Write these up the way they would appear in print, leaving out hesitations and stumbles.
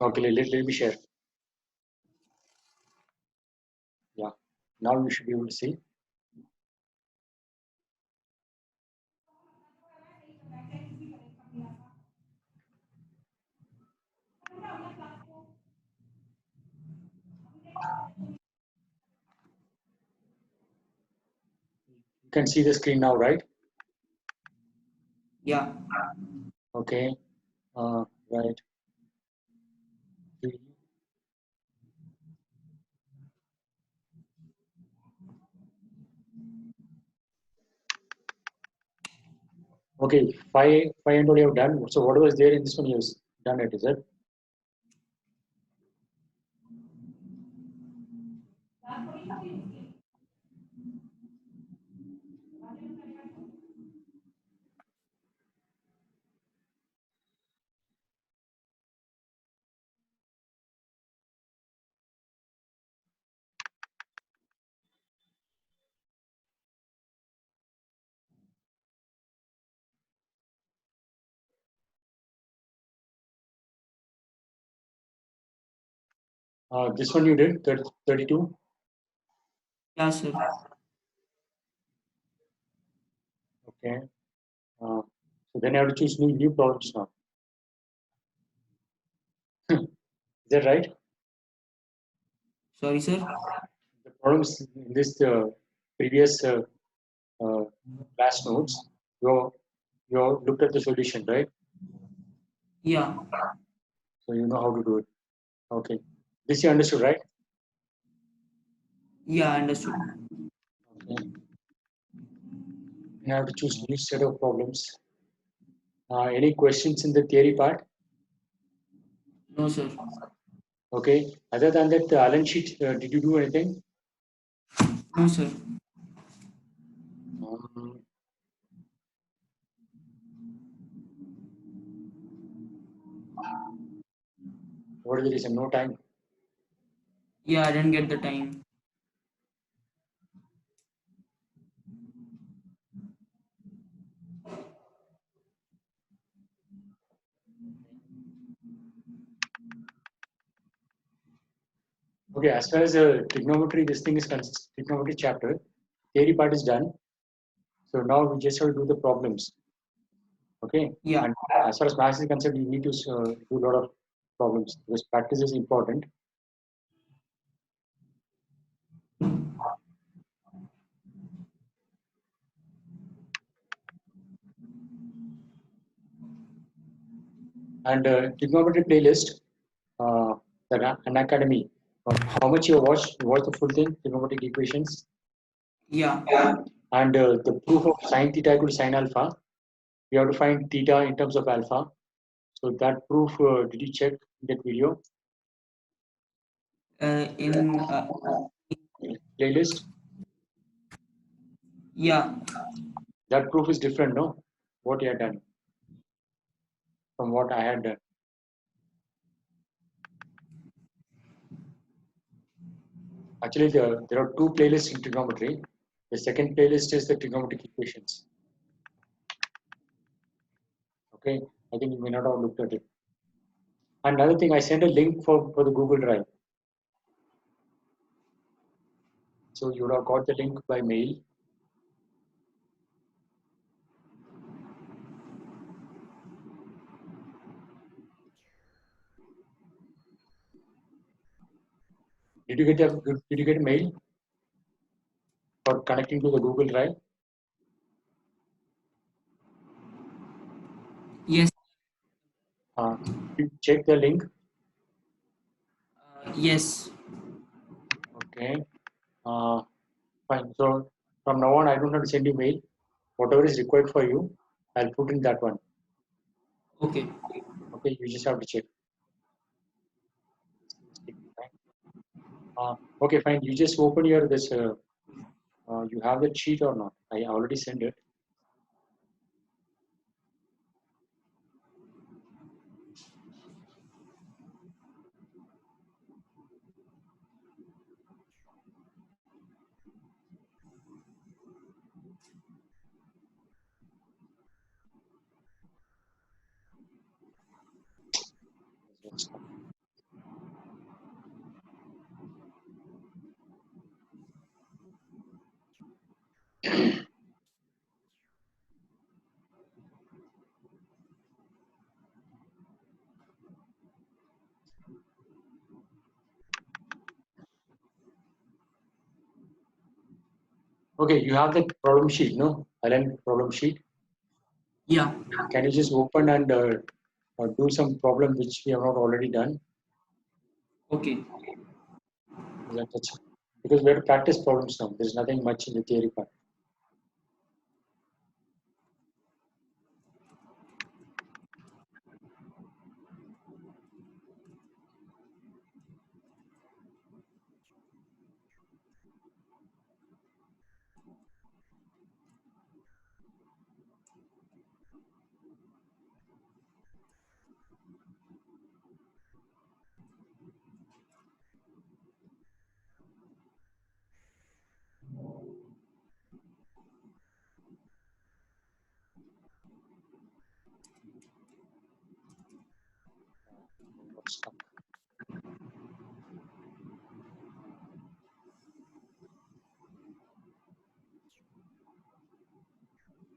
Okay, let me share. Yeah, now you should be able to see. You can see the screen now, right? Yeah. Okay. Right. Okay, five and all you have done. So whatever is there in this one, you have done it, is it? This one you did, 32. Yeah, sir. Okay. So then you have to choose new problems now. Is that right? Sorry, sir. The problems in this previous uh, class notes, you looked at the solution, right? Yeah. So you know how to do it. Okay. This you understood, right? Yeah, understood. Okay. You have to choose new set of problems. Any questions in the theory part? No, sir. Okay. Other than that, the Allen sheet, did you do anything? No, sir. Um, what is the reason? No time. Yeah, I didn't get the time. Okay. As far as trigonometry, this thing is trigonometry chapter. Theory part is done. So now we just have to do the problems. Okay. Yeah. And as far as maths is concerned, you need to do a lot of problems because practice is important. And trigonometry playlist, an academy. How much you watch? You watch the full thing, trigonometric equations, Yeah. and the proof of sine theta equal to sine alpha. You have to find theta in terms of alpha. So that proof, did you check that video In playlist? Yeah. That proof is different, no? What you had done from what I had done. Actually, there are two playlists in trigonometry. The second playlist is the trigonometric equations. Okay, I think you may not have looked at it. Another thing, I sent a link for the Google Drive. So you would have got the link by mail. Did you get a mail for connecting to the Google Drive? Yes. You check the link. Yes. Okay. Uh, Fine. So from now on, I don't have to send you mail. Whatever is required for you, I'll put in that one. Okay. Okay. You just have to check. Okay. Fine. You just open your this. You have the sheet or not? I already sent it. Okay, you have the problem sheet, no? Alan problem sheet. Yeah. Can you just open and do some problem which we have not already done? Okay. Because we have to practice problems now. There's nothing much in the theory part.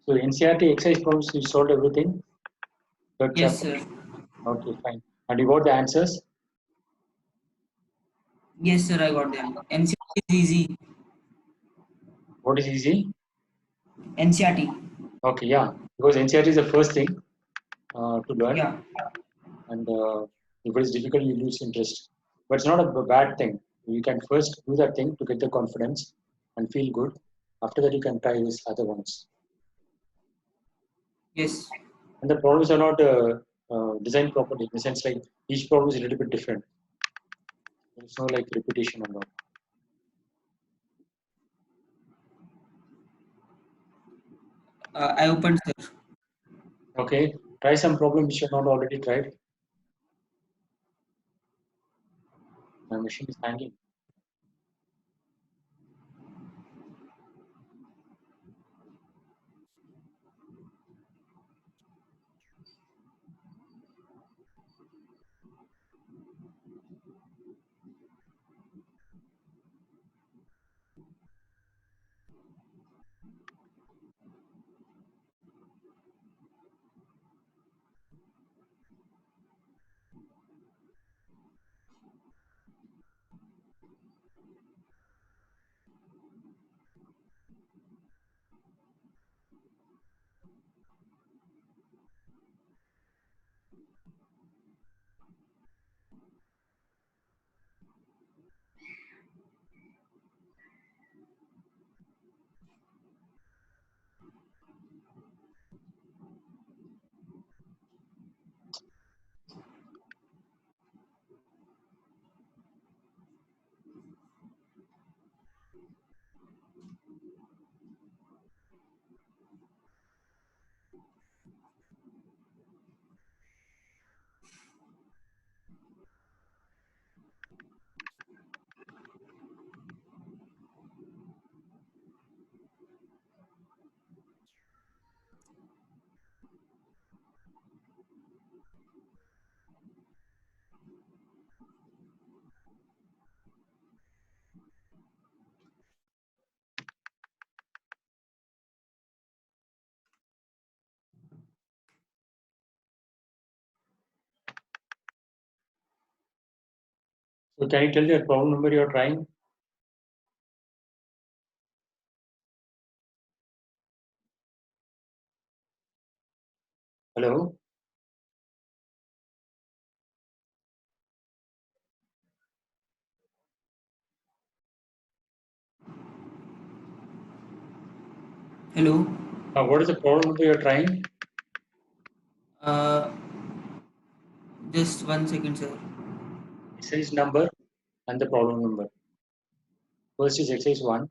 So NCRT exercise problems, you solved everything. Third Yes, chapter. sir. Okay, fine. And you got the answers. Yes, sir. I got them. NCRT is easy. What is easy? NCRT. Okay, yeah. Because NCRT is the first thing to learn, Yeah. and if it is difficult, you lose interest. But it's not a bad thing. You can first do that thing to get the confidence and feel good. After that, you can try these other ones. Yes. And the problems are not designed properly in the sense like each problem is a little bit different. There's no like repetition or not. I opened, sir. Okay, try some problem which you have not already tried. My machine is hanging. So can you tell the problem number you are trying? Hello? Hello. What is the problem number you are trying? Uh, just 1 second, sir. Exercise number and the problem number. First is exercise 1.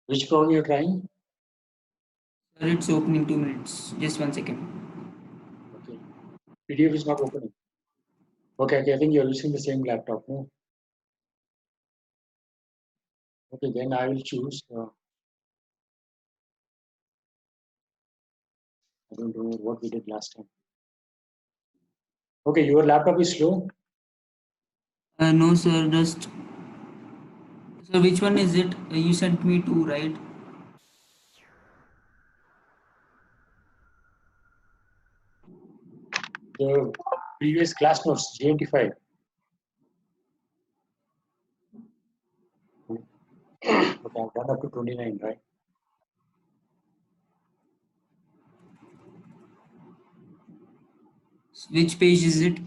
Which problem you're trying? Sir, it's opening 2 minutes. Just 1 second. Okay. PDF is not opening. Okay, I think you're using the same laptop, no? Okay, then I will choose. I don't know what we did last time. Okay, your laptop is slow. No, sir. Just sir, which one is it? You sent me two, right? The previous class notes, JNT5. Okay, I've done up to 29, right? Which page is it?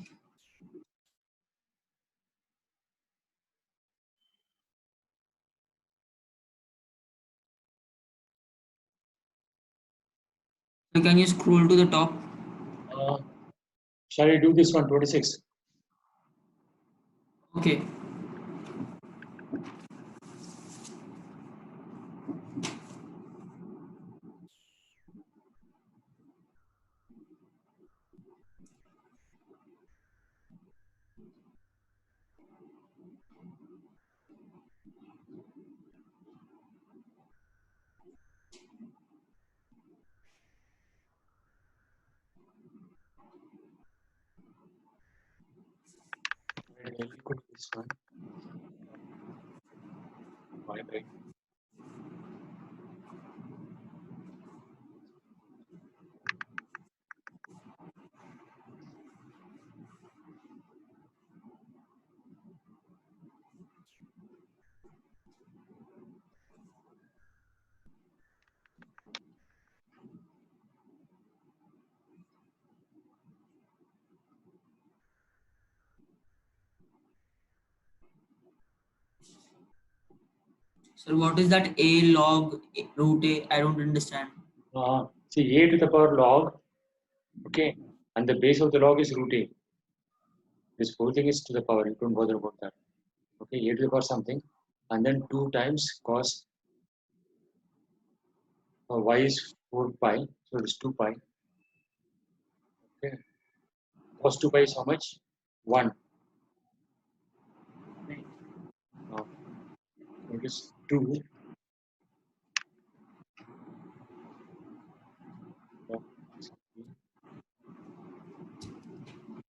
So can you scroll to the top? Uh, shall I do this one, 26? Okay. Let me go to this one. Right. Sir, what is that a log root a? I don't understand. See, a to the power log, okay, and the base of the log is root a. This whole thing is to the power, you don't bother about that. Okay, a to the power something, and then 2 times cos y is 4 pi, so it is 2 pi. Okay, cos 2 pi is how much? 1. Okay. It is 2.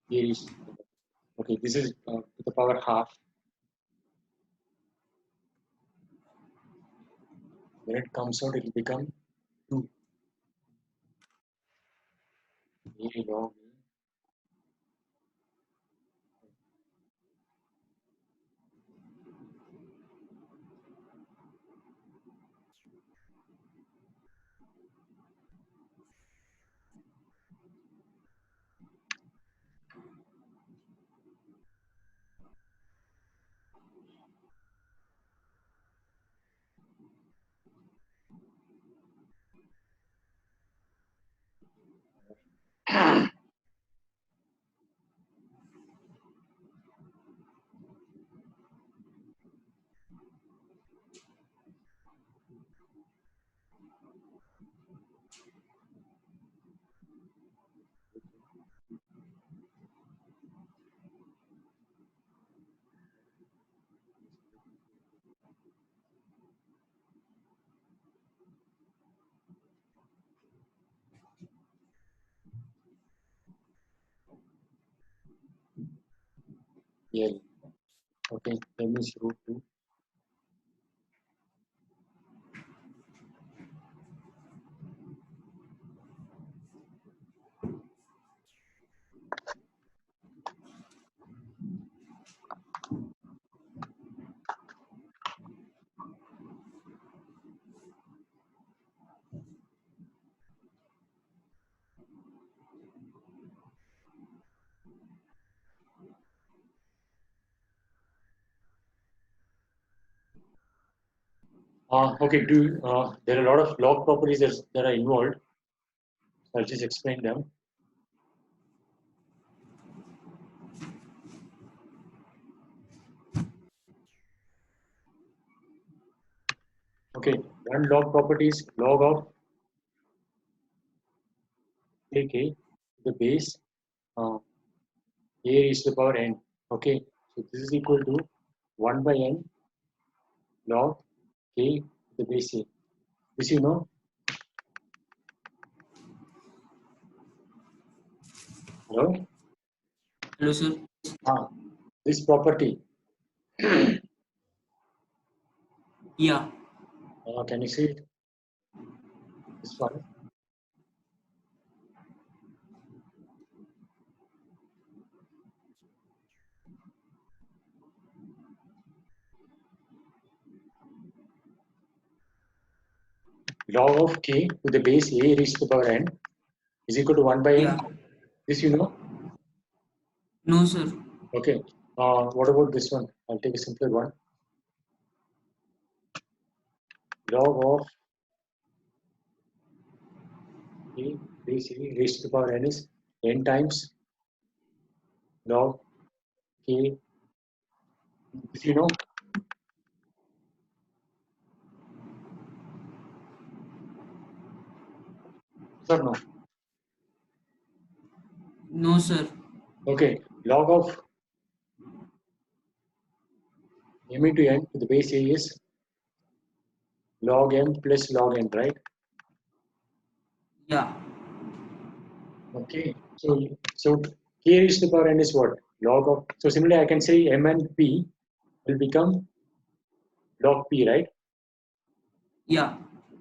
Here is, okay, this is to the power half. When it comes out, it will become 2. A log L. Okay, m is root 2. Okay, there are a lot of log properties that are involved. I'll just explain them. Okay, one log property is log of k to the base uh, a raised to the power n. Okay, so this is equal to 1 by n log k to the base a. This you know. Hello? Hello, sir. Ah, this property. Yeah. Can you see it? This one. Log of k to the base a raised to the power n is equal to 1 by n. Yeah. This you know. No, sir. Okay. What about this one? I'll take a simpler one. Log of k base a raised to the power n is n times log k. This you know. Yes or no? No, sir. Okay. Log of m into n to the base a is log m plus log n, right? Yeah. Okay. So k raised to the power n is what? Log of. So similarly, I can say m and p will become log p, right? Yeah.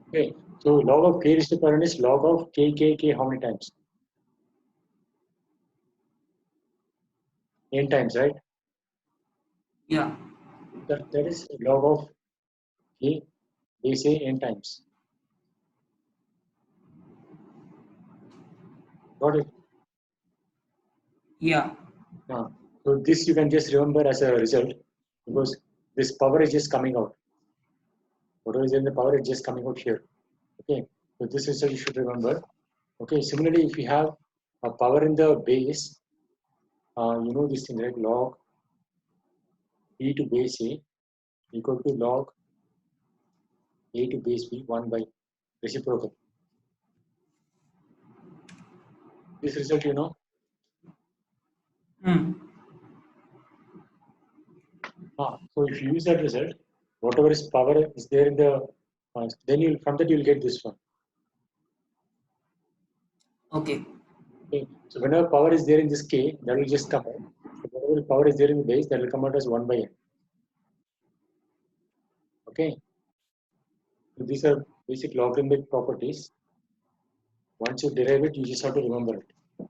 Okay. So log of k raised to the power n is log of k how many times? N times, right? Yeah. That is log of k base a n times. Got it? Yeah. Uh, so this you can just remember as a result because this power is just coming out. Whatever is in the power is just coming out here. Okay. So this result you should remember. Okay. Similarly, if you have a power in the base, you know this thing, right? Log b to base a equal to log a to base b 1 by reciprocal. This result, you know. Hmm. So if you use that result, whatever is power is there in the, then you from that you'll get this one. Okay. Okay. So whenever power is there in this k, that will just come out. So whatever power is there in the base, that will come out as 1 by n. Okay. So these are basic logarithmic properties. Once you derive it, you just have to remember it.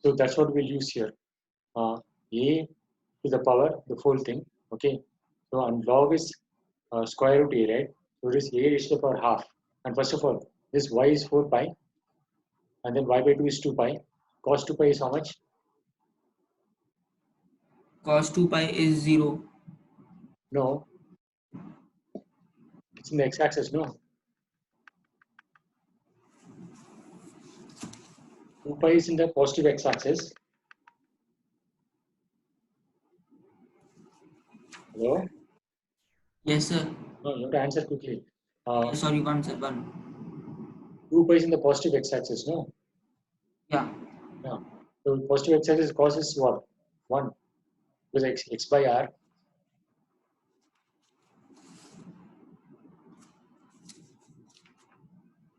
So that's what we'll use here. A to the power, the full thing. Okay. So and log is square root a, right? So it is a raised to the power half. And first of all, this y is 4 pi, and then y by 2 is 2 pi. Cos 2 pi is how much? Cos 2 pi is 0. No, it's in the x-axis, no. 2 pi is in the positive x-axis. Hello? Yes, sir. No, you have to answer quickly. Uh, Sorry, one, sir. One. 2 pi is in the positive x-axis, no? Yeah. Yeah. So positive x-axis cos is what? 1. Because x by r.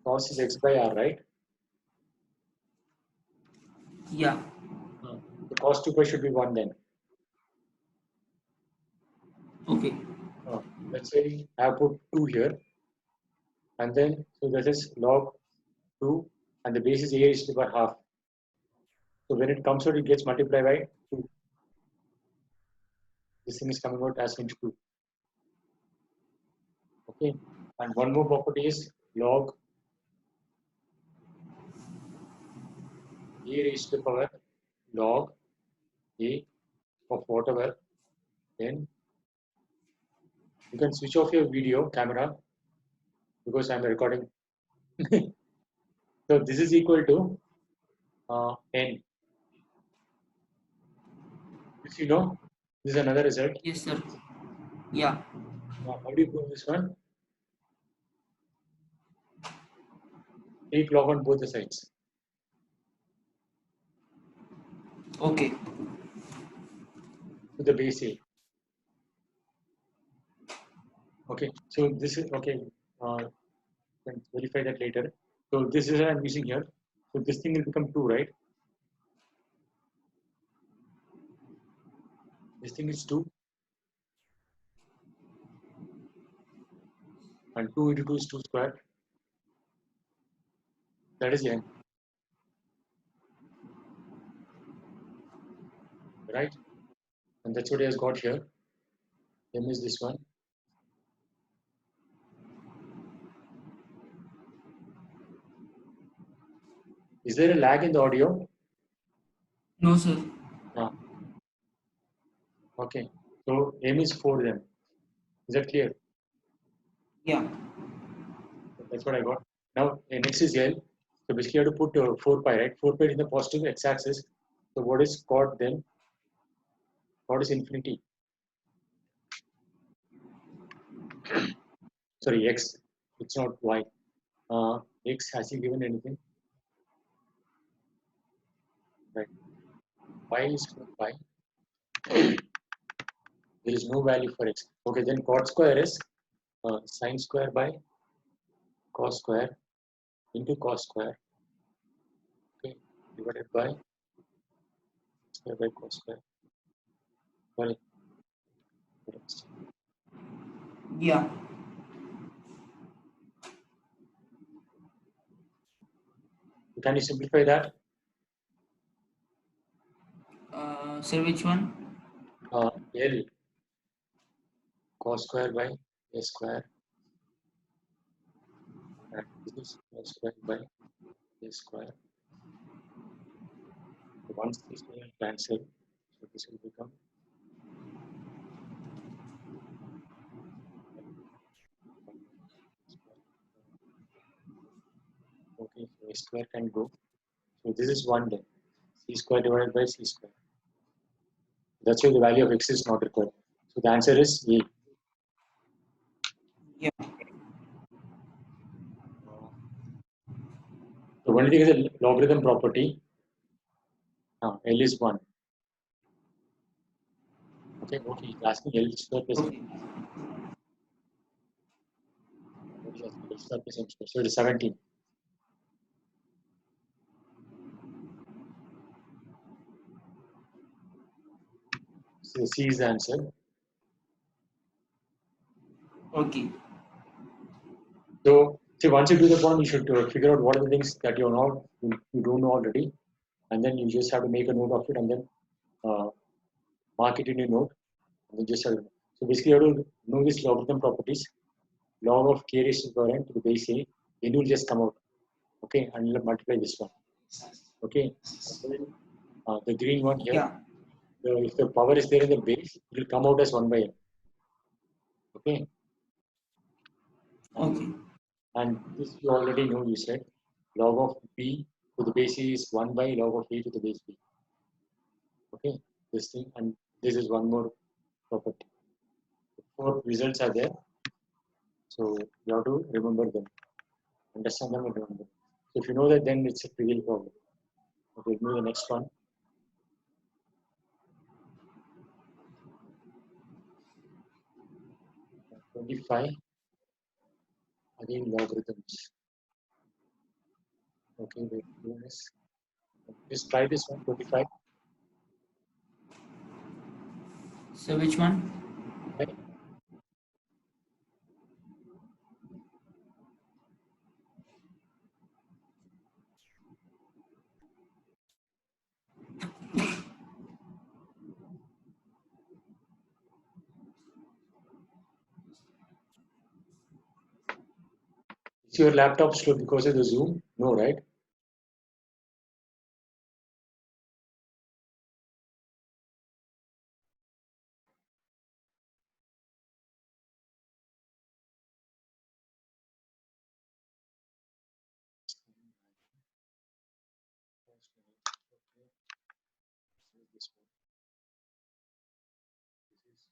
Cos is x by r, right? Yeah. So cos 2 pi should be 1 then. Okay. Let's say I have put 2 here. And then, so that is log 2. And the base is a raised to the power half. So when it comes out, it gets multiplied by 2. This thing is coming out as into 2. Okay. And one more property is log a raised to the power log a of whatever. Then you can switch off your video camera because I'm recording. So this is equal to n. This you know, this is another result. Yes, sir. Yeah. Now, how do you prove this one? Take log on both the sides. Okay. To the base A. Okay, so this is okay. Can verify that later. So this is what I'm using here. So this thing will become 2, right? This thing is 2. And 2 into 2 is 2 square. That is n. Right? And that's what I has got here. M is this one. Is there a lag in the audio? No, sir. Ah, okay. So M is 4 then. Is that clear? Yeah. That's what I got. Now next is L. So basically you have to put 4 pi, right? 4 pi is in the positive x-axis. So what is chord then? Chord is infinity. Sorry, x. It's not y. X, has he given anything? Right. Y is 4 pi. There is no value for x. Okay, then cot square is sine square by cos square into cos square. Okay, divided by square by cos square. Sorry. Yeah. Can you simplify that? Sir, which one? L cos square by a square, and this is cos square by a square. So once this will cancel, so this will become okay. So a square can go. So this is 1 then. C square divided by c square. That's why the value of x is not required. So the answer is A. Yeah. The only thing is a logarithm property. L is 1. Okay, okay. He's asking L square plus M. Okay. What is asking? L square plus M square. So it is 17. So C is the answer. Okay. So see, once you do the problem, you should figure out what are the things that you don't know already, and then you just have to make a note of it, and then uh, mark it in your note, and then just have to, so basically you have to know these logarithm properties. Log of k raised to the power n to the base a, n will just come out. Okay, and you'll multiply this one. Okay, and then the green one here. Yeah. If the power is there in the base, it will come out as 1 by n. Okay, and Okay. and this you already know. You said log of b to the base a is 1 by log of a to the base b. Okay, this thing, and this is one more property. The 4 results are there, so you have to remember them, understand them, and remember. So if you know that, then it's a trivial problem. Okay, move the next one. 25. Again, logarithms. Okay, wait, do this. Just try this one. 25. So which one? Okay. Is your laptop slow because of the Zoom? No, right? This one. This is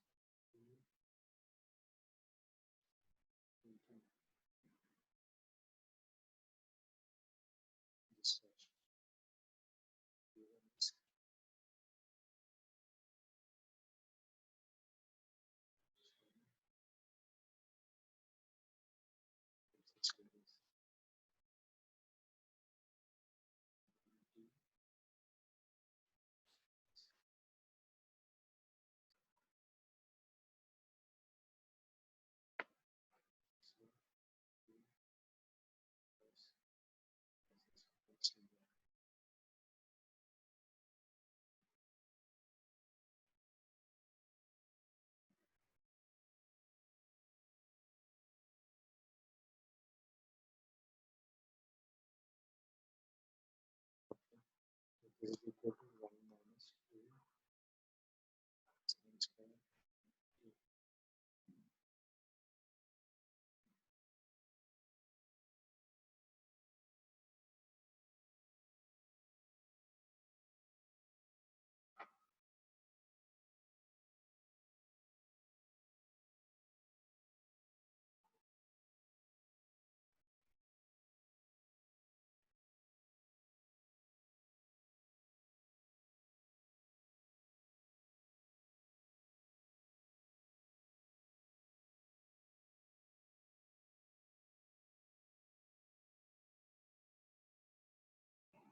This is equal to 1 minus 2 sine square.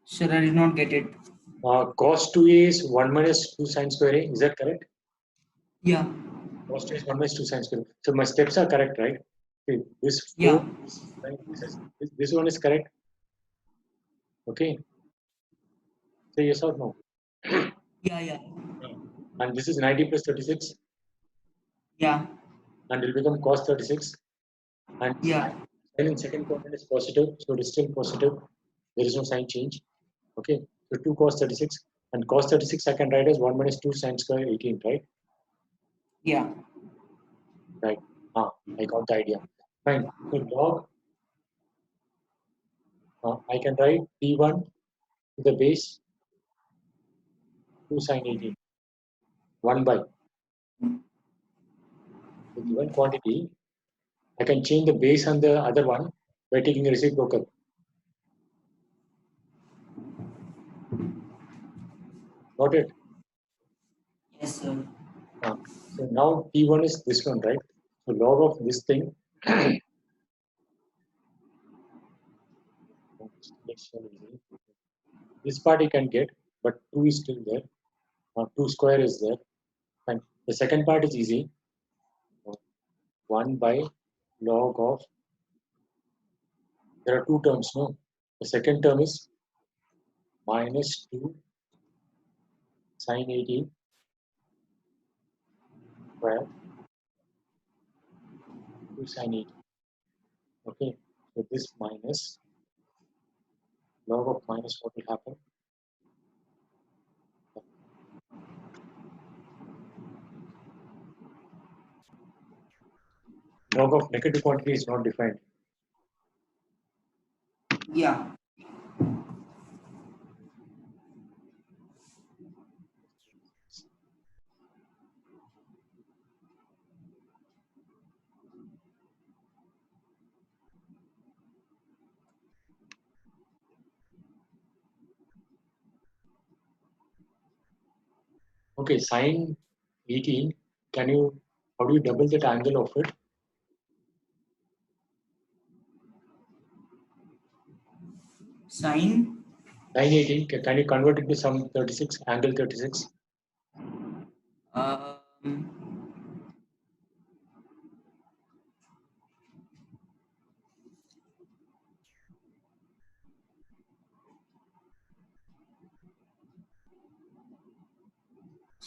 Sir, I did not get it. Cos 2a is 1 minus 2 sine square a. Is that correct? Yeah, Cos 2 is 1 minus 2 sine square. So my steps are correct, right? Okay, this 4, yeah, right? This one is correct. Okay, say yes or no. yeah, And this is 90 plus 36, yeah, and it will become cos 36. And yeah, sign in second quadrant is positive, so it is still positive. There is no sign change. Okay, so 2 cos 36, and cos 36 I can write as 1 minus 2 sine square 18, right? yeah. Right. I got the idea. Fine. So log, I can write P1 to the base 2 sine 18, 1 by the given quantity. I can change the base on the other one by taking a reciprocal. Got it? Yes, sir. So now P1 is this one, right? So log of this thing. This part you can get, but 2 is still there. 2 square is there. And the second part is easy. 1 by log of, there are two terms, no? The second term is minus 2 sine 18 square 2 sine 18. Okay, so this minus log of minus, what will happen? Log of negative quantity is not defined. Yeah, Okay, sine 18, can you, how do you double that angle of it? sine. Sine 18, can you convert it to some 36, angle 36? Um,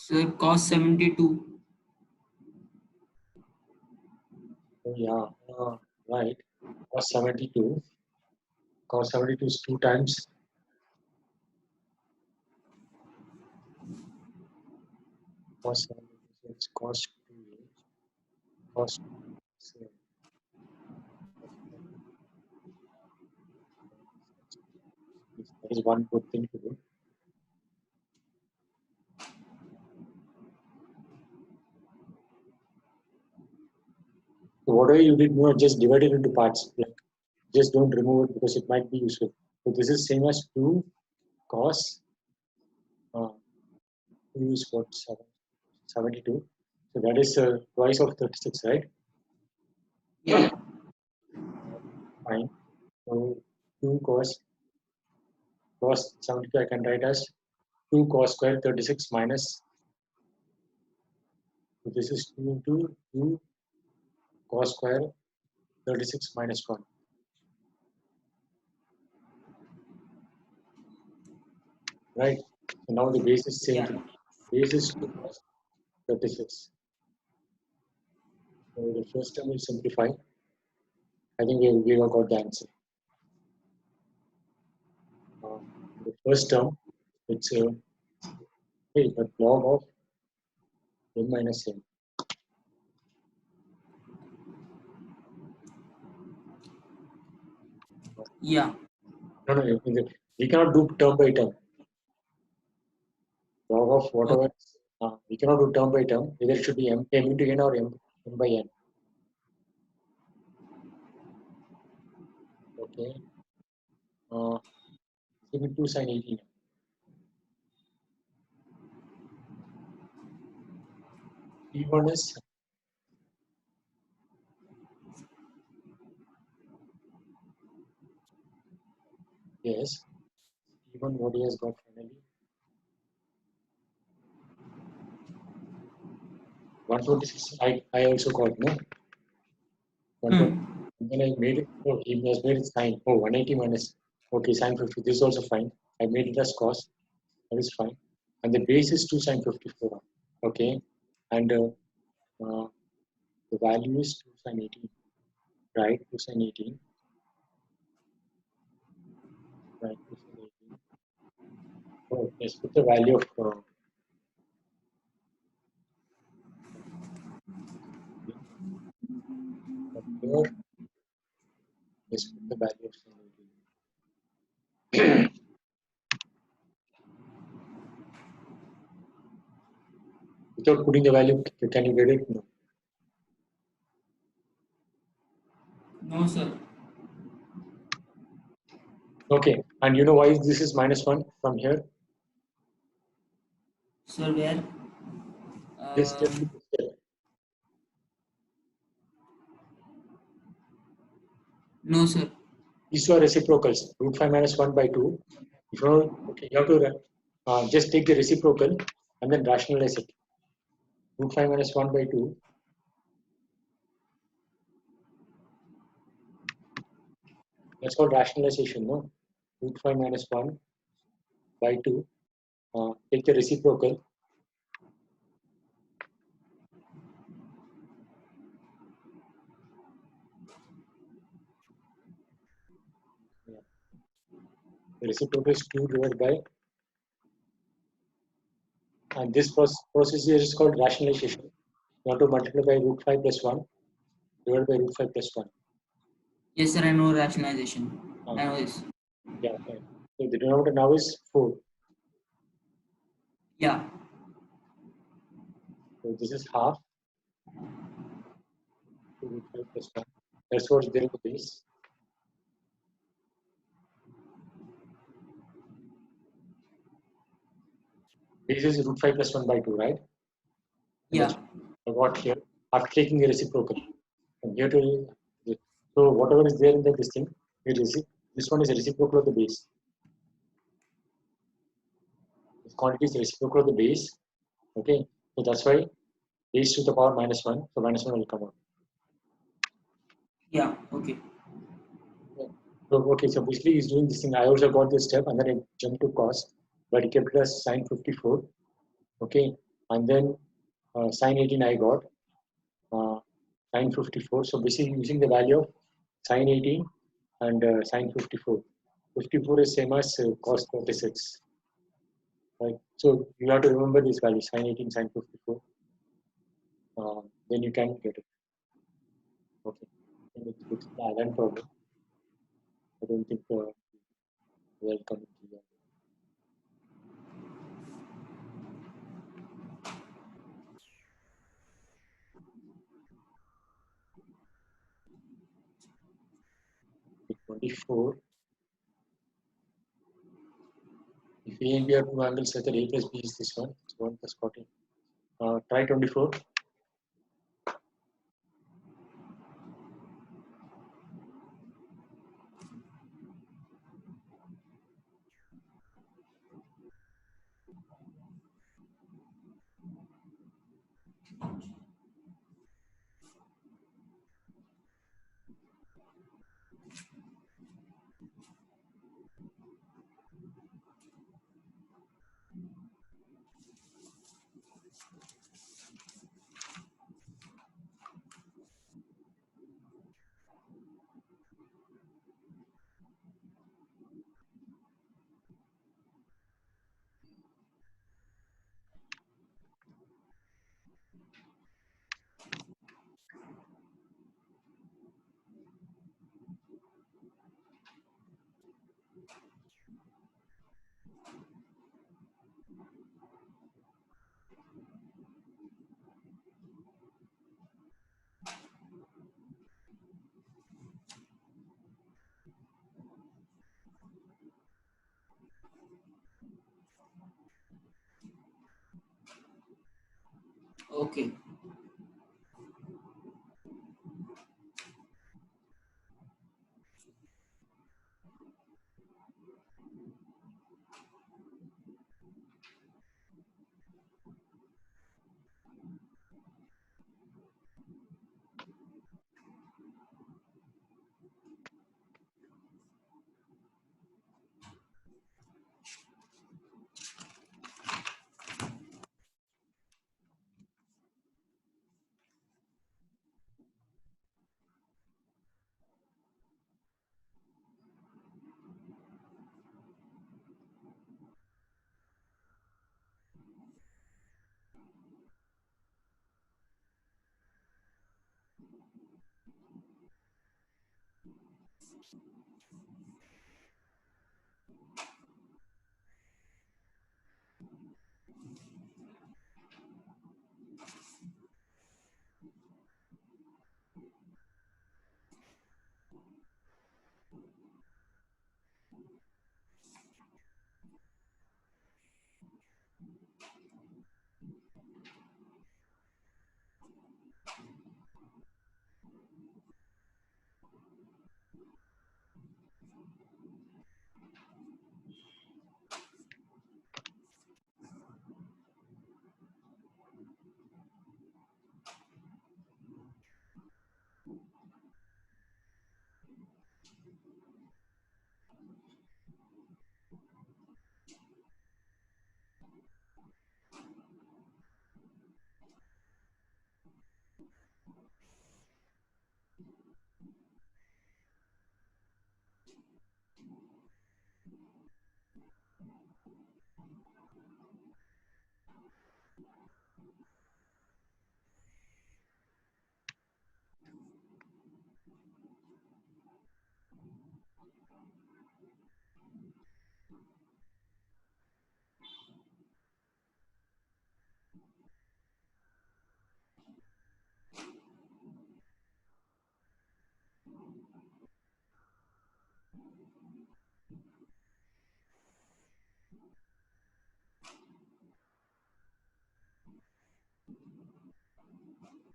Sir, cos 72. Oh, yeah, right. Cos 72. Cos 72 is 2 times cos 72. So it's cos 2, cos 2. So that is one good thing to do. So whatever you did, just divide it into parts. Like, just don't remove it because it might be useful. So this is same as 2 cos 2 is what, 72. So that is twice of 36, right? Yeah, Fine. So 2 cos 72 I can write as 2 cos square 36 minus, so this is 2 into 2 cos square 36 minus 1. Right? So now the base is same yeah, thing. Base is 2 cos 36. So the first term will simplify. I think we have got the answer. The first term It's but log of m minus n. Yeah. No, we cannot do term by term. Log of whatever. We cannot do term by term. Either it should be m into n or m by n. Okay. Give me 2 sin 18. P1 is yes. P1 what he has got finally. 126. I also got no. 120. Then I made it. Oh, he has made it sine. Oh, 180 minus. Okay, sine 50. This is also fine. I made it as cos. That is fine. And the base is 2 sine 54. Okay. And the value is 2 sine 18. Right? 2 sine 18. Right? 2 sine 18. Oh, let's put the value of here. Let's put the value of sine 18. Without putting the value, can you get it? No. No, sir. Okay. And you know why this is minus 1 from here? Sir, where? Just look at the step. No, sir. These two are reciprocals. Root 5 minus 1 by 2. If you know, okay, you have to just take the reciprocal and then rationalize it. Root 5 minus 1 by 2. That's called rationalization, no? Root 5 minus 1 by 2. Take the reciprocal. Yeah. The reciprocal is 2 divided by, and this process here is called rationalization. You have to multiply by root 5 plus 1 divided by root 5 plus 1. Yes, sir. I know rationalization. I know this. Yeah, right. So the denominator now is 4. Yeah. So this is half to root 5 plus 1. That's what's there in the base. Base is root 5 plus 1 by 2, right? And that's Yeah. what I got here after taking the reciprocal. From here to so whatever is there in this thing, this one is a reciprocal of the base. This quantity is reciprocal of the base. Okay, so that's why base to the power minus 1. So minus 1 will come out. Yeah. Okay. So okay, so basically he's doing this thing. I also got this step and then I jumped to cos, but he kept it as sine 54. Okay, and then sine 18 I got sine 54. So basically using the value of sine 18 and sine 54. 54 is same as cos 36. Right. So you have to remember these values, sine 18, sine 54. Then you can get it. Okay. And it's the island problem. I don't think welcome to that. Okay, 24. If A and B are two angles such that A plus B is this one, it's 1 plus 14. Try 24. Okay.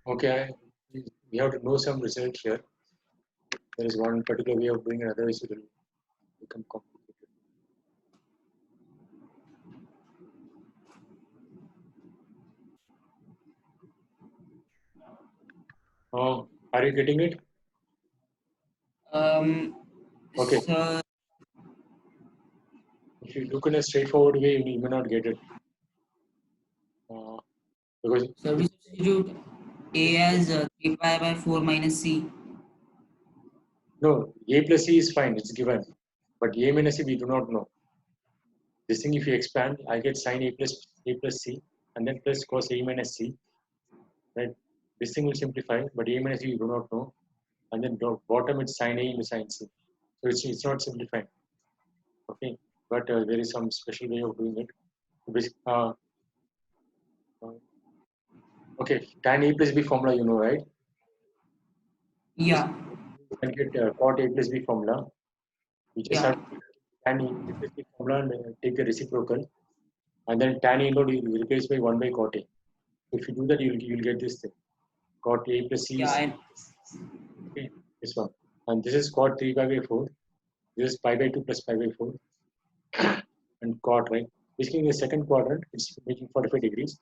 Okay, we have to know some result here. There is one particular way of doing it, otherwise it will become complicated. Are you getting it? Okay. Sir, If you look in a straightforward way, you may not get it. Because sir, we substitute A as 3 pi by 4 minus C. no, a plus c is fine, it's given. But a minus c, we do not know. This thing, if you expand, I get sine a plus c, and then plus cos a minus c. Right? This thing will simplify, but a minus c you do not know. And then bottom it's sine a into sine c. So it's not simplified. Okay, but there is some special way of doing it. Uh, okay, tan a plus b formula, you know, right? Yeah, You can get cot a plus b formula. You just yeah, have to tan a plus b formula and take the reciprocal, and then tan a dot you replace by 1 by cot a. If you do that, you'll get this thing. Cot a plus c yeah. is okay, this one, and this is cot 3 pi by 4. This is pi by 2 plus pi by 4, and cot, right? Basically, in the second quadrant, it's making 45 degrees.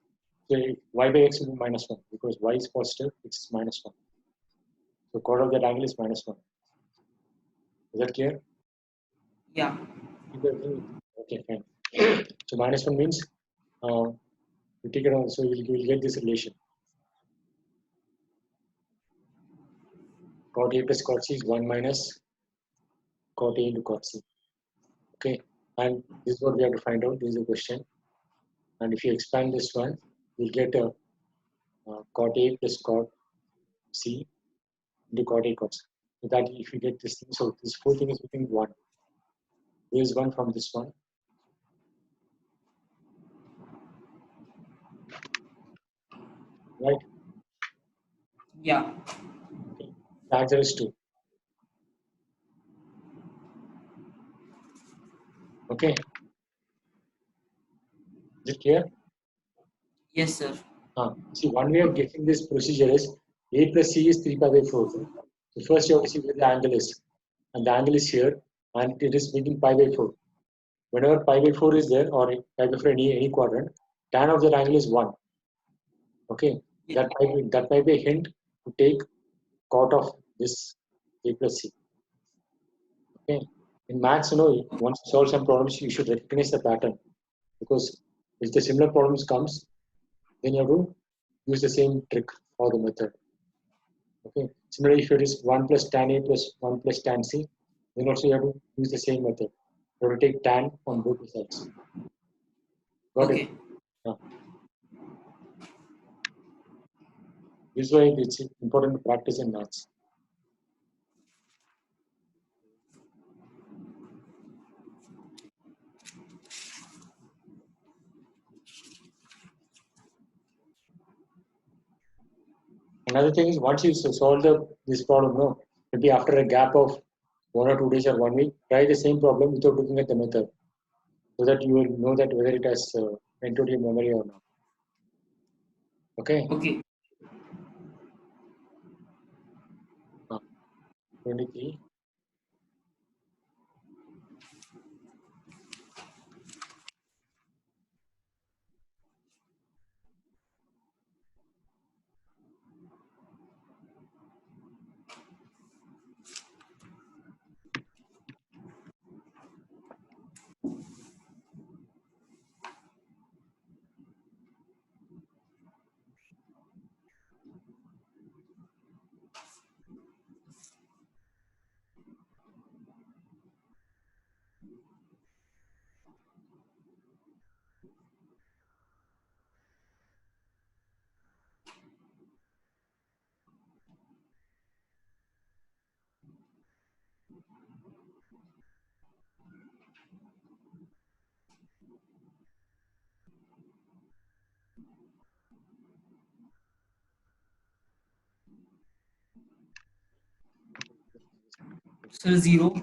So y by x will be minus 1 because y is positive, x is minus 1. So cot of that angle is minus 1. Is that clear? Yeah. Okay, fine. So minus 1 means you take it on, so you will get this relation. Cot A plus cot C is 1 minus cot A into cot C. Okay, and this is what we have to find out. This is the question. And if you expand this one, you'll get a cot A plus cot C into cot A cot C. So that if you get this thing, so this whole thing is becoming 1. There is 1 from this one. Right? Yeah. Okay. The answer is 2. Okay. Is it clear? Yes, sir. See, one way of getting this procedure is A plus C is 3 pi by 4. So first you have to see where the angle is. And the angle is here, and it is making pi by 4. Whenever pi by 4 is there, or pi by 4 any quadrant, tan of that angle is 1. Okay, Yeah. that might be a hint to take cot of this A plus C. Okay, in maths, once you solve some problems, you should recognize the pattern, because if the similar problems comes, then you have to use the same trick or the method. Okay. Similarly, if it is 1 plus tan A plus 1 plus tan C, then also you have to use the same method. You have to take tan on both the sides. Got it? Okay. Yeah. This is why it's important to practice in maths. Another thing is, once you solve this problem, maybe after a gap of 1 or 2 days or 1 week, try the same problem without looking at the method, so that you will know that whether it has entered your memory or not. Okay. Okay. 23. Sir, 0.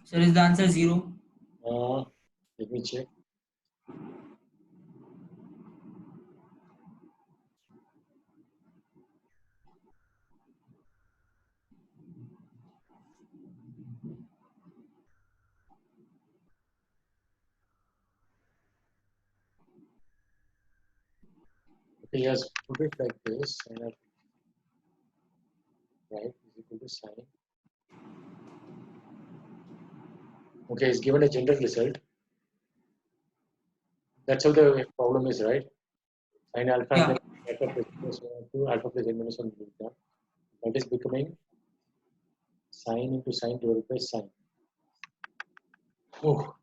Sir, is the answer 0? Let me check. Okay, yes, put it like this. And right is equal to sine. Okay, it's given a general result. That's how the problem is, right? Sine alpha and Yeah. then alpha plus 2 alpha plus n minus 1 beta. That is becoming sine into sine divided by sine. Oh,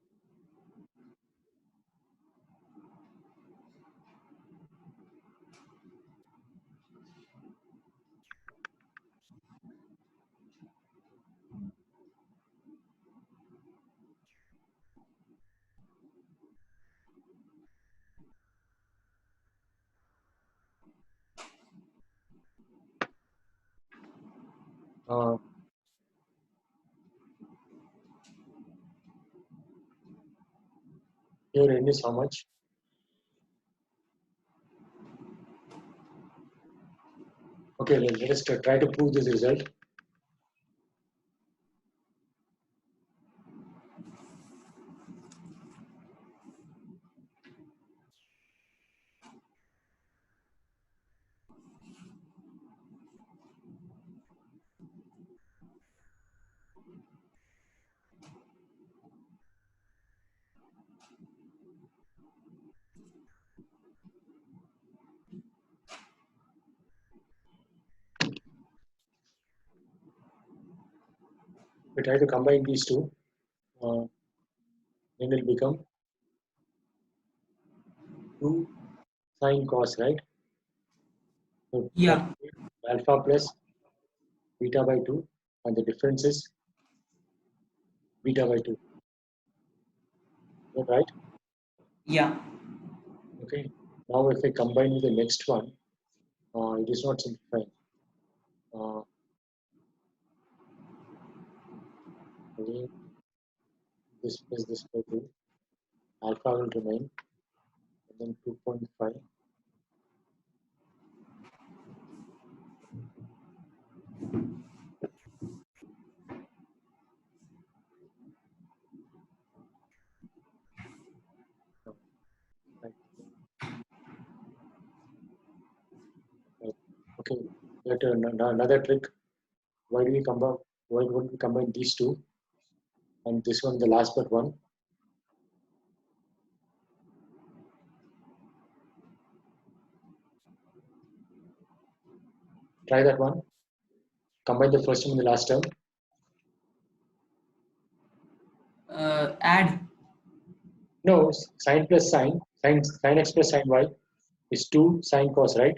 uh, here n is how much? Okay, let us try to prove this result. We try to combine these two, then it will become 2 sine cos, right? So Yeah. alpha plus beta by 2, and the difference is beta by 2. Is that right? Yeah. Okay. Now if I combine with the next one, it is not simplifying. Again, this plus this by 2. Alpha will remain. And then 2.5. Right. Right. Okay. Let another trick. Why do we combine? Why don't we combine these two and this one, the last but one? Try that one. Combine the first term and the last term. Add. No, sine plus sine, sine x plus sine y is 2 sine cos, right?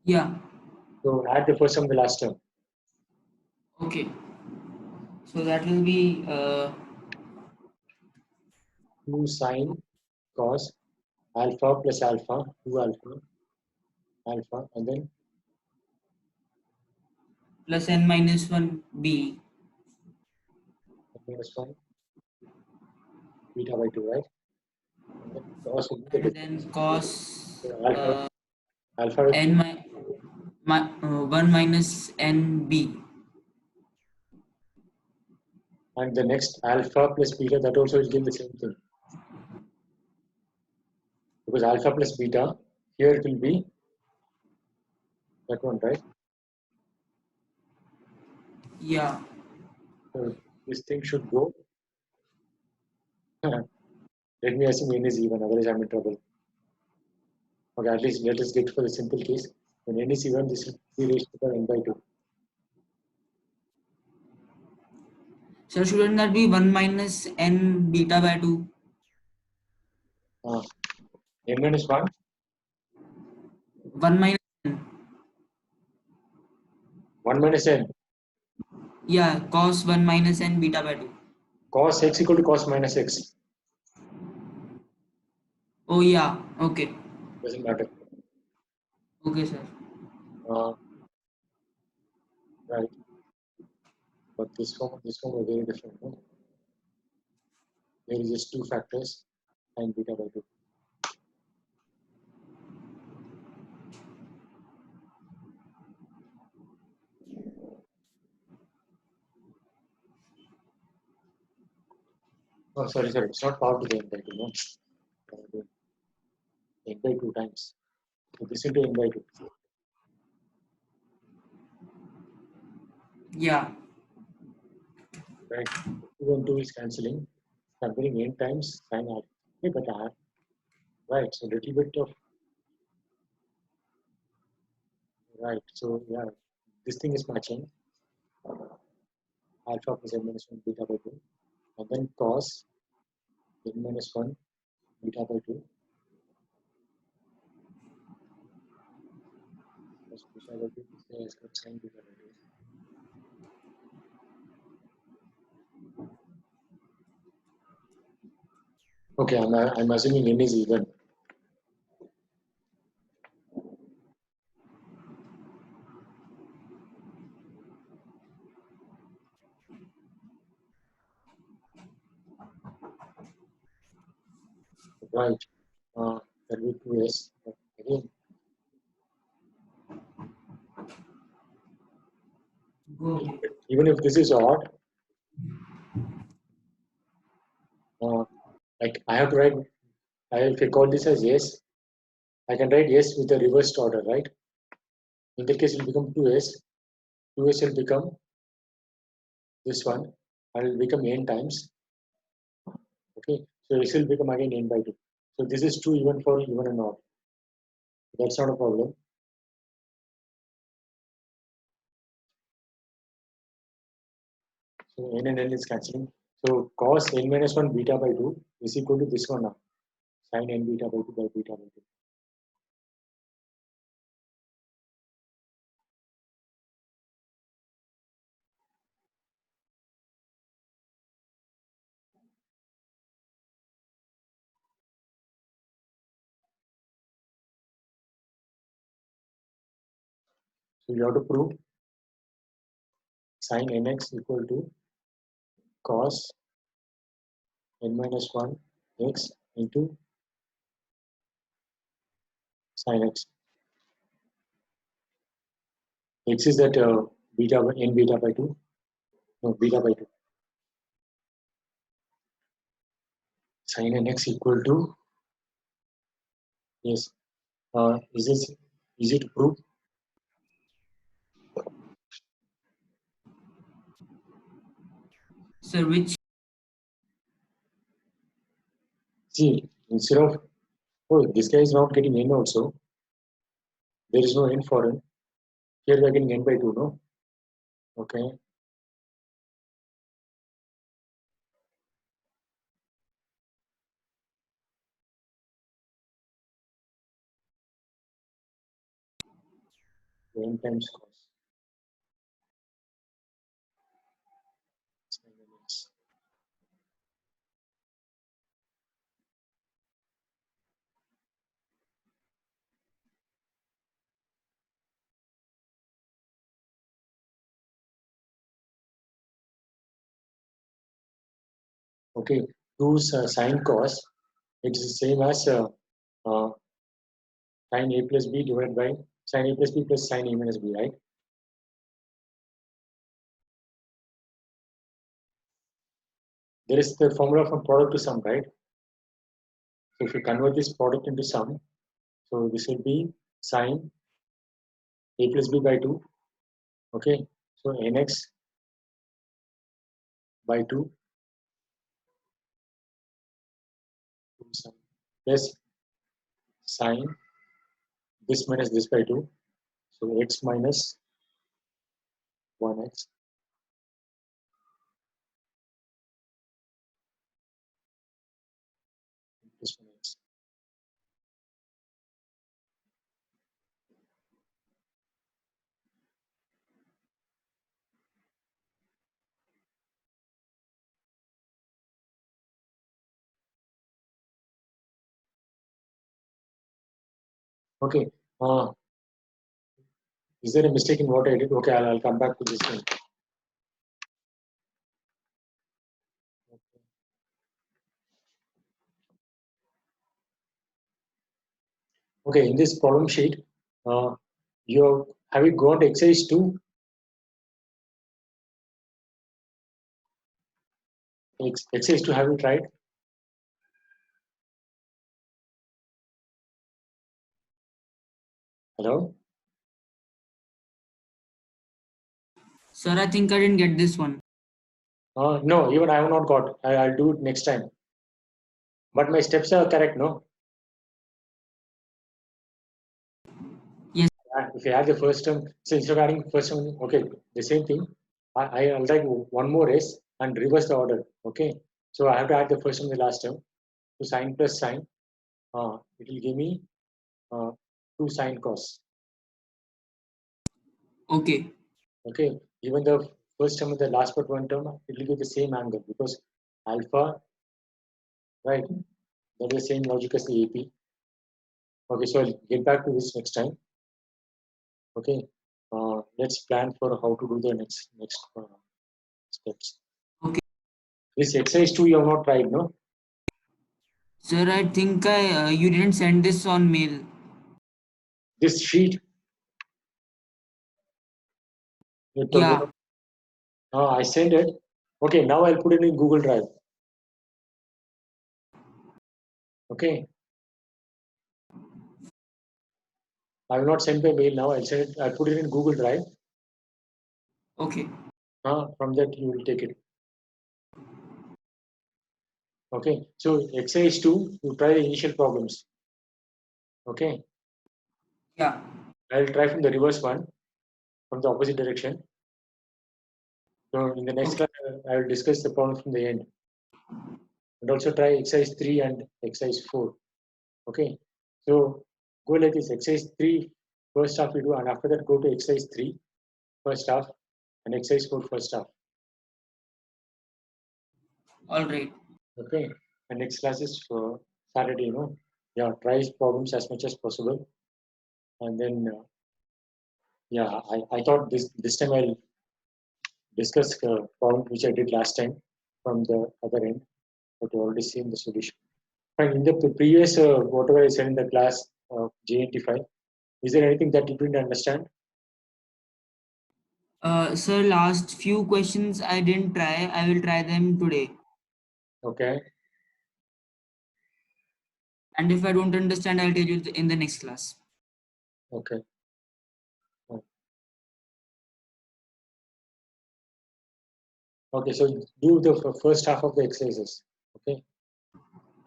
Yeah. So add the first term and the last term. Okay. So that will be 2 sine cos alpha plus alpha, 2 alpha, alpha, and then plus n minus 1 b. minus 1 beta by 2, right? And then cos will be the And difference. then cos So alpha will n be, 1 minus n b. and the next alpha plus beta, that also will give the same thing. Because alpha plus beta, here it will be that one, right? Yeah. So this thing should go. Let me assume n is even, otherwise I'm in trouble. Okay, at least let us get for the simple case. When n is even, this will be raised to the power n by 2. So shouldn't that be 1 minus n beta by 2? N minus 1, 1 minus n. 1 minus n. Yeah, cos 1 minus n beta by 2. Cos x equal to cos minus x. Oh yeah, okay. Doesn't matter. Okay, sir. Uh, right. But this one are very different. No? There is just two factors and beta by 2. Oh, sorry. It's not power to the n by 2. No? N by 2 times. So this into n by 2. Yeah. Right. 2 and 2 is cancelling. I'm getting n times sine r. Okay, but r. Right. So little bit of. Right. So yeah, this thing is matching. Alpha plus n minus 1 beta by 2. And then cos n minus 1 beta by 2 plus beta by 2 is got sine beta by 2. Okay, I'm assuming n is even. Right. There will be 2s. But again, Go away. even if this is odd, uh, like I have to write, if I call this as yes, I can write yes with the reversed order, right? In that case, it will become 2s. 2s will become this one, and it will become n times. Okay, so this will become again n by 2. So this is true even for even and odd. That's not a problem. So n and n is cancelling. So cos n minus 1 beta by 2 is equal to this one now. Sin n beta by 2 by beta by 2. So you have to prove sin nx equal to cos n minus 1 x into sin x. X is that beta n beta by 2. No, beta by 2. Sin nx equal to, yes, is this easy to prove? Sir, which? See, instead of, oh, this guy is not getting n also. There is no n for n. Here we are getting n by 2, no? Okay. N times cos sin nx. Okay, 2 sin cos, it is the same as uh, sin a plus b divided by sin a plus b plus sin a minus b, right? There is the formula from product to sum, right? So if you convert this product into sum, so this will be sin a plus b by 2. Okay, so nx by 2 plus sin this minus this by 2. So x minus 1x plus 1x. Okay, is there a mistake in what I did? Okay, I'll come back to this one. Okay, in this problem sheet, have you got exercise 2? Exercise 2, have you tried? Hello? Sir, I think I didn't get this one. No, even I have not got. I'll do it next time. But my steps are correct, no? Yes. If you add the first term, so instead of adding first term, okay, the same thing. I'll write one more s and reverse the order. Okay, so I have to add the first term and the last term. So sine plus sine, it will give me 2 sine cos. Okay. Okay, even the first term and the last but one term, it will give the same angle because alpha, right? That is the same logic as the AP. Okay, so I'll get back to this next time. Okay, let's plan for how to do the next steps. Okay. This exercise 2 you have not tried, no? Sir, I think you didn't send this on mail. This sheet you're talking Yeah. about, I sent it. Okay, now I'll put it in Google Drive. Okay, I will not send by mail now. I'll send it. I'll put it in Google Drive. Okay. From that you will take it. Okay, so exercise 2, you try the initial problems. Okay, Yeah. I'll try from the reverse one, from the opposite direction. So in the next Okay. class, I will discuss the problem from the end. And also try exercise 3 and exercise 4. Okay, so go like this: exercise 3 first half you do, and after that go to exercise 3 first half and exercise 4 first half. All right. Okay, and next class is for Saturday. Yeah, try problems as much as possible, and then yeah, I thought this time I'll discuss problem which I did last time from the other end, but you already seen the solution. Fine. In the previous whatever I said in the class J85, is there anything that you didn't understand? Sir, last few questions I didn't try. I will try them today. Okay. And if I don't understand, I'll tell you in the next class. Okay. Okay. So do the first half of the exercises. Okay.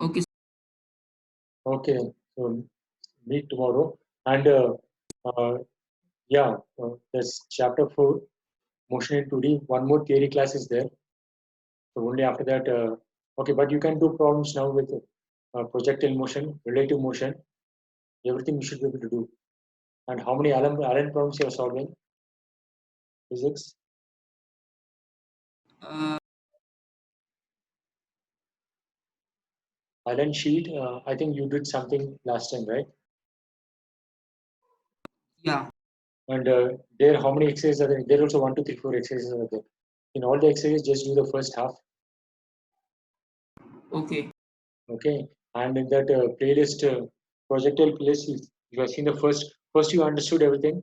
Okay. Okay. So meet tomorrow. And yeah, there's chapter 4, motion in 2D. One more theory class is there. So only after that, okay, but you can do problems now with projectile motion, relative motion, everything you should be able to do. And how many Allen problems you are solving? Physics? Uh, Allen sheet, I think you did something last time, right? yeah. And there, how many exercises are there? There also 1, 2, 3, 4 exercises are there. In all the exercises, just do the first half. Okay. Okay. And in that playlist, projectile playlist, you have seen the first you understood everything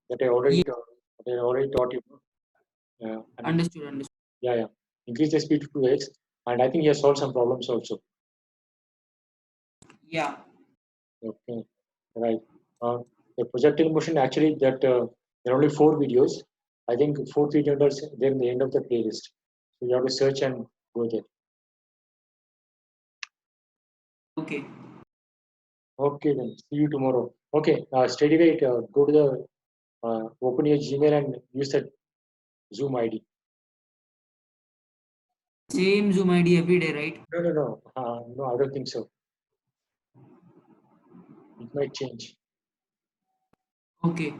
that I already Yeah. taught, that I already taught you. And Understood. Understood. yeah. Increase the speed to 2x. And I think he has solved some problems also. Yeah. Okay. Right. The projectile motion actually that there are only 4 videos. I think 4th video is there in the end of the playlist. So you have to search and go there. Okay. Okay, then see you tomorrow. Okay, steady wait. Go to the open your Gmail and use that Zoom ID. Same Zoom ID every day, right? No. No, I don't think so. It might change. Okay.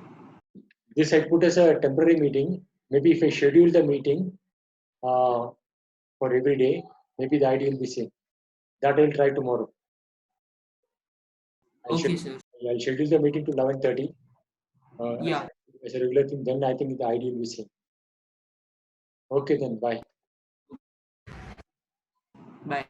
This I put as a temporary meeting. Maybe if I schedule the meeting for every day, maybe the ID will be same. That I'll try tomorrow. I'll, Okay, schedule, sir. I'll schedule the meeting to 11:30 Yeah. as a regular thing. Then I think the ID will be same. Okay, then bye. Bye.